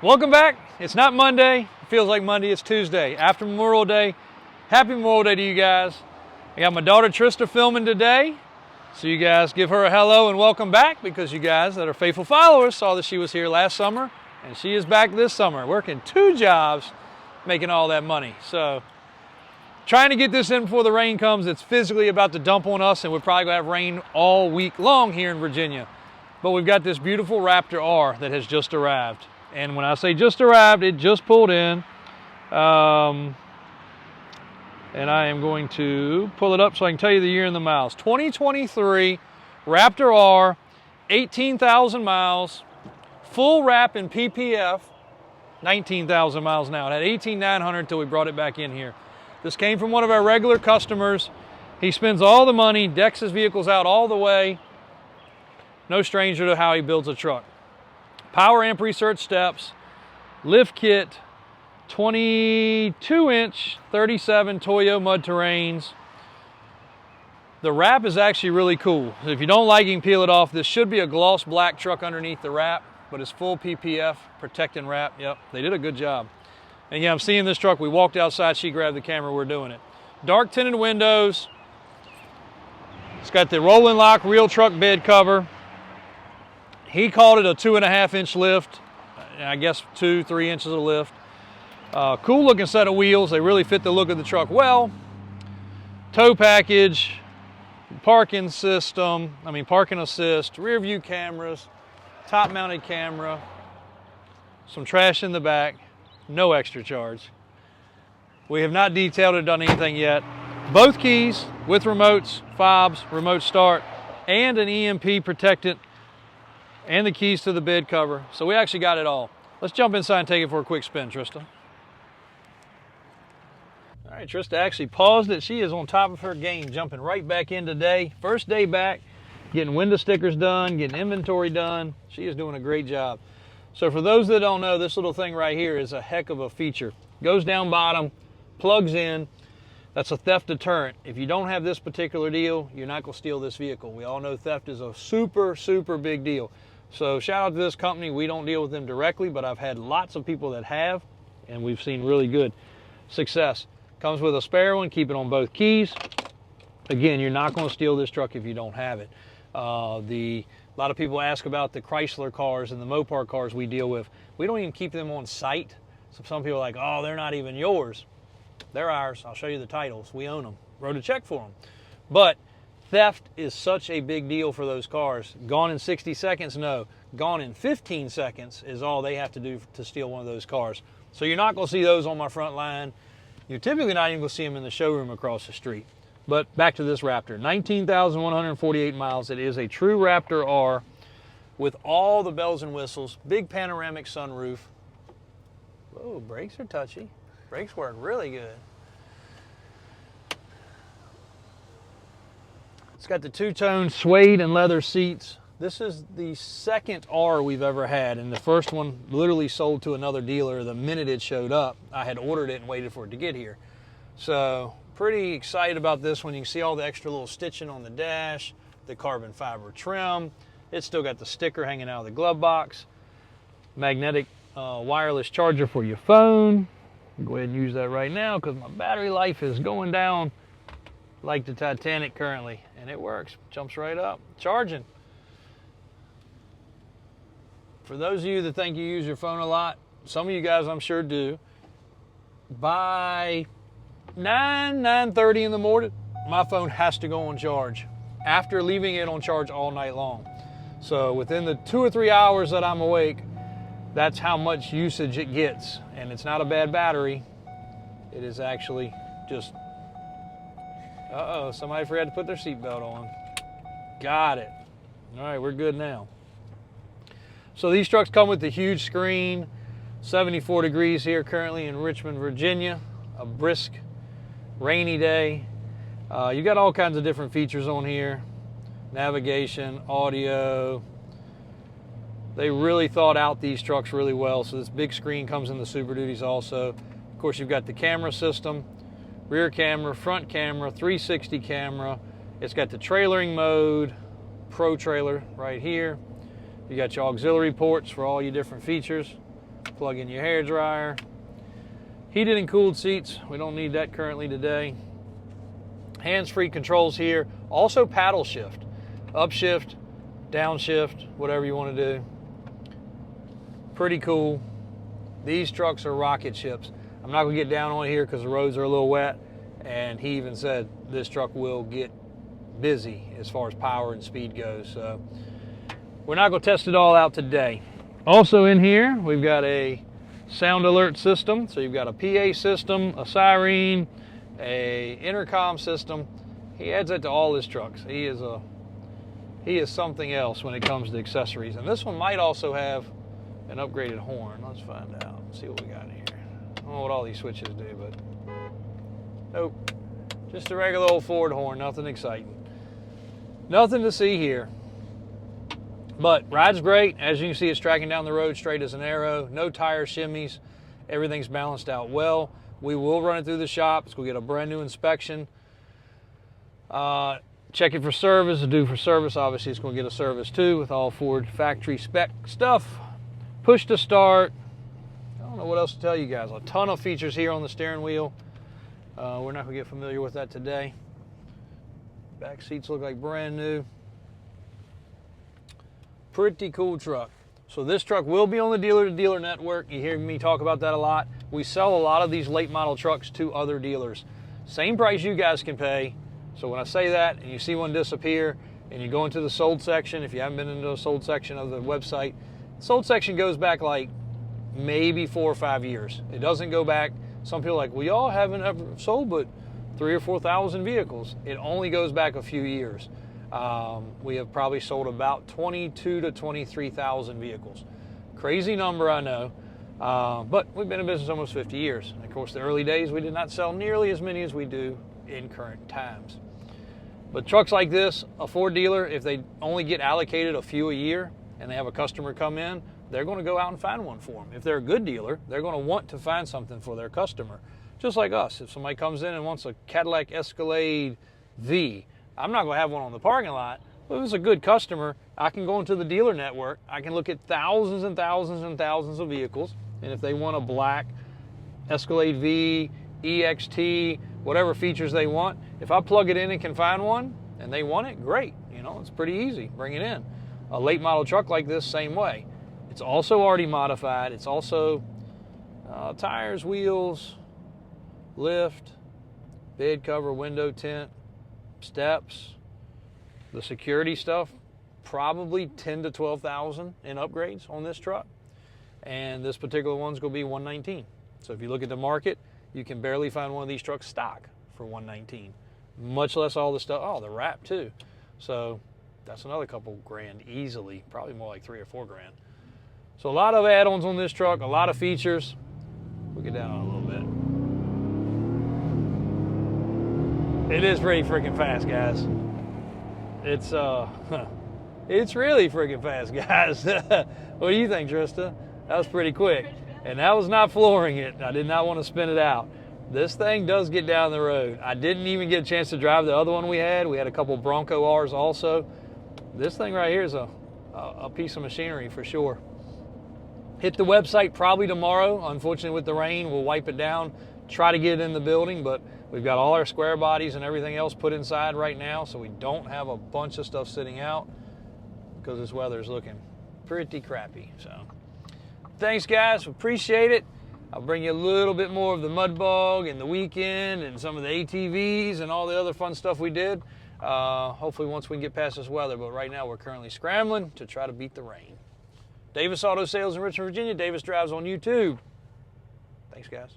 Welcome back. It's not Monday. It feels like Monday. It's Tuesday. After Memorial Day. Happy Memorial Day to you guys. I got my daughter Trista filming today. So you guys give her a hello and welcome back, because you guys that are faithful followers saw that she was here last summer and she is back this summer working 2 jobs, making all that money. So trying to get this in before the rain comes. It's physically about to dump on us, and we're probably going to have rain all week long here in Virginia. But we've got this beautiful Raptor R that has just arrived. And when I say just arrived, it just pulled in. And I am going to pull it up so I can tell you the year and the miles. 2023 Raptor R, 18,000 miles, full wrap in PPF, 19,000 miles now. It had 18,900 until we brought it back in here. This came from one of our regular customers. He spends all the money, decks his vehicles out all the way. No stranger to how he builds a truck. Power amp research steps, lift kit, 22-inch 37 Toyo mud terrains. The wrap is actually really cool. If you don't like it, you can peel it off. This should be a gloss black truck underneath the wrap, but it's full PPF, protect and wrap. Yep, they did a good job. And yeah, I'm seeing this truck. We walked outside, she grabbed the camera, we're doing it. Dark tinted windows. It's got the rolling lock real truck bed cover. He called it a 2.5-inch lift. I guess 2-3 inches of lift. Cool looking set of wheels. They really fit the look of the truck well. Tow package, parking assist, rear view cameras, top mounted camera, some trash in the back, no extra charge. We have not detailed or done anything yet. Both keys with remotes, fobs, remote start, and an EMP protectant, and the keys to the bed cover. So we actually got it all. Let's jump inside and take it for a quick spin, Trista. All right, Trista actually paused it. She is on top of her game, jumping right back in today. First day back, getting window stickers done, getting inventory done. She is doing a great job. So for those that don't know, this little thing right here is a heck of a feature. Goes down bottom, plugs in. That's a theft deterrent. If you don't have this particular deal, you're not gonna steal this vehicle. We all know theft is a super, super big deal. So shout out to this company. We don't deal with them directly, but I've had lots of people that have, and we've seen really good success. Comes with a spare one, keep it on both keys. Again, you're not going to steal this truck if you don't have it. A lot of people ask about the Chrysler cars and the Mopar cars we deal with. We don't even keep them on site. So some people are like, oh, they're not even yours. They're ours. I'll show you the titles. We own them. Wrote a check for them. But theft is such a big deal for those cars. Gone in 60 seconds? No. Gone in 15 seconds is all they have to do to steal one of those cars. So you're not going to see those on my front line. You're typically not even going to see them in the showroom across the street. But back to this Raptor. 19,148 miles. It is a true Raptor R with all the bells and whistles. Big panoramic sunroof. Whoa, brakes are touchy. Brakes work really good. It's got the 2-tone suede and leather seats. This is the second R we've ever had, and the first one literally sold to another dealer the minute it showed up. I had ordered it and waited for it to get here. So pretty excited about this one. You can see all the extra little stitching on the dash, the carbon fiber trim. It's still got the sticker hanging out of the glove box. Magnetic wireless charger for your phone. Go ahead and use that right now because my battery life is going down like the Titanic currently, and it works. Jumps right up. Charging. For those of you that think you use your phone a lot, some of you guys I'm sure do, by 9:30 in the morning, my phone has to go on charge after leaving it on charge all night long. So within the 2 or 3 hours that I'm awake, that's how much usage it gets. And it's not a bad battery. It is actually just, uh-oh, somebody forgot to put their seatbelt on. Got it. All right, we're good now. So these trucks come with the huge screen, 74 degrees here currently in Richmond, Virginia, a brisk, rainy day. You got all kinds of different features on here. Navigation, audio. They really thought out these trucks really well. So this big screen comes in the Super Duties also. Of course, you've got the camera system, rear camera, front camera, 360 camera. It's got the trailering mode, Pro trailer right here. You got your auxiliary ports for all your different features. plug in your hair dryer. Heated and cooled seats. We don't need that currently today. Hands-free controls here. Also paddle shift. Upshift, downshift, whatever you want to do. Pretty cool. These trucks are rocket ships. I'm not going to get down on it here because the roads are a little wet. And he even said this truck will get busy as far as power and speed goes. So we're not going to test it all out today. Also in here, we've got a sound alert system. So you've got a PA system, a siren, a intercom system. He adds that to all his trucks. He is something else when it comes to accessories. And this one might also have an upgraded horn. Let's find out. See what we got here. I don't know what all these switches do, but nope. Just a regular old Ford horn, nothing exciting. Nothing to see here. But ride's great. As you can see, it's tracking down the road straight as an arrow. No tire shimmies. Everything's balanced out well. We will run it through the shop. It's going to get a brand new inspection. Check it for service. Due for service. Obviously, it's going to get a service too with all Ford factory spec stuff. Push to start. I don't know what else to tell you guys. A ton of features here on the steering wheel. We're not going to get familiar with that today. Back seats look like brand new. Pretty cool truck. So this truck will be on the dealer-to-dealer network. You hear me talk about that a lot. We sell a lot of these late model trucks to other dealers. Same price you guys can pay. So when I say that and you see one disappear and you go into the sold section, if you haven't been into the sold section of the website, the sold section goes back like maybe 4 or 5 years. It doesn't go back. Some people are like, well, y'all haven't ever sold but 3,000 or 4,000 vehicles. It only goes back a few years. We have probably sold about 22 to 23,000 vehicles. Crazy number, I know. But we've been in business almost 50 years. And of course, the early days, we did not sell nearly as many as we do in current times. But trucks like this, a Ford dealer, if they only get allocated a few a year and they have a customer come in, they're going to go out and find one for them. If they're a good dealer, they're going to want to find something for their customer. Just like us. If somebody comes in and wants a Cadillac Escalade V, I'm not going to have one on the parking lot. But if it's a good customer, I can go into the dealer network. I can look at thousands and thousands and thousands of vehicles. And if they want a black Escalade V, EXT, whatever features they want, if I plug it in and can find one and they want it, great. You know, it's pretty easy. Bring it in. A late model truck like this, same way. It's also already modified. It's also tires, wheels, lift, bed cover, window tint, steps, the security stuff, probably 10 to 12,000 in upgrades on this truck. And this particular one's going to be $119. So if you look at the market, you can barely find one of these trucks stock for $119, much less all the stuff. Oh, the wrap too. So that's another couple grand easily, probably more like 3 or 4 grand. So a lot of add-ons on this truck, a lot of features. We'll get down on it a little bit. It is pretty freaking fast, guys. It's it's really freaking fast, guys. What do you think, Trista? That was pretty quick. And that was not flooring it. I did not want to spin it out. This thing does get down the road. I didn't even get a chance to drive the other one we had. We had a couple Bronco R's also. This thing right here is a piece of machinery for sure. Hit the website probably tomorrow. Unfortunately, with the rain, we'll wipe it down, try to get it in the building, but we've got all our square bodies and everything else put inside right now, so we don't have a bunch of stuff sitting out because this weather's looking pretty crappy. So thanks, guys. Appreciate it. I'll bring you a little bit more of the mud bog and the weekend and some of the ATVs and all the other fun stuff we did. Hopefully once we can get past this weather, but right now we're currently scrambling to try to beat the rain. Davis Auto Sales in Richmond, Virginia. Davis Drives on YouTube. Thanks, guys.